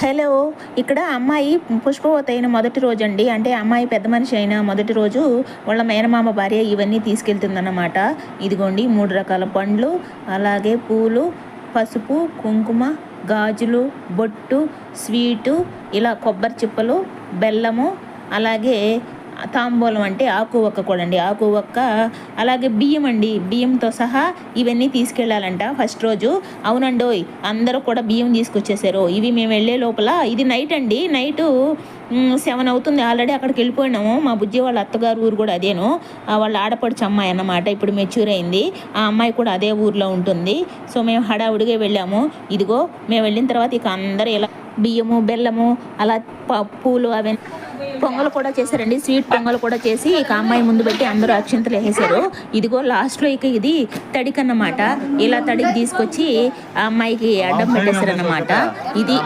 Hello! ఇక్కడ అమ్మాయి పుష్పవతి అయిన మొదటి రోజండి. అంటే అమ్మాయి పెద్ద మనిషి అయిన మొదటి రోజు వాళ్ళ మేనమామ భార్య ఇవన్నీ తీసుకెళ్తుందన్నమాట. ఇదిగోండి 3 రకాల పండ్లు, అలాగే పూలు, పసుపు, కుంకుమ, గాజులు, బొట్టు, స్వీటు, ఇలా కొబ్బరి చిప్పలు, బెల్లము, అలాగే తాంబూలం అంటే ఆకు ఒక్క కూడా అండి. ఆకు ఒక్క, అలాగే బియ్యం అండి. బియ్యంతో సహా ఇవన్నీ తీసుకెళ్ళాలంట ఫస్ట్ రోజు. అవునండోయ్, అందరూ కూడా బియ్యం తీసుకొచ్చేసారు. ఇవి మేము వెళ్ళే లోపల ఇది నైట్ అండి. నైటు 7 అవుతుంది. ఆల్రెడీ అక్కడికి వెళ్ళిపోయినాము. మా బుజ్జి వాళ్ళ అత్తగారు ఊరు కూడా అదేను. వాళ్ళ ఆడపడుచు అమ్మాయి అన్నమాట. ఇప్పుడు మెచ్యూర్ అయింది. ఆ అమ్మాయి కూడా అదే ఊర్లో ఉంటుంది. సో మేము హడావుడిగా వెళ్ళాము. ఇదిగో మేము వెళ్ళిన తర్వాత ఇక అందరూ ఇలా బియ్యము, బెల్లము, అలా పూలు అవన్నీ పొంగల్ కూడా చేశారండి. స్వీట్ పొంగల్ కూడా చేసి ఇక అమ్మాయి ముందు పెట్టి అందరూ అక్షింతలు వేసేసారు. ఇదిగో లాస్ట్లో ఇక ఇది తడికన్నమాట. ఇలా తడికి తీసుకొచ్చి ఆ అమ్మాయికి అడ్డం పెట్టేశారన్నమాట. ఇది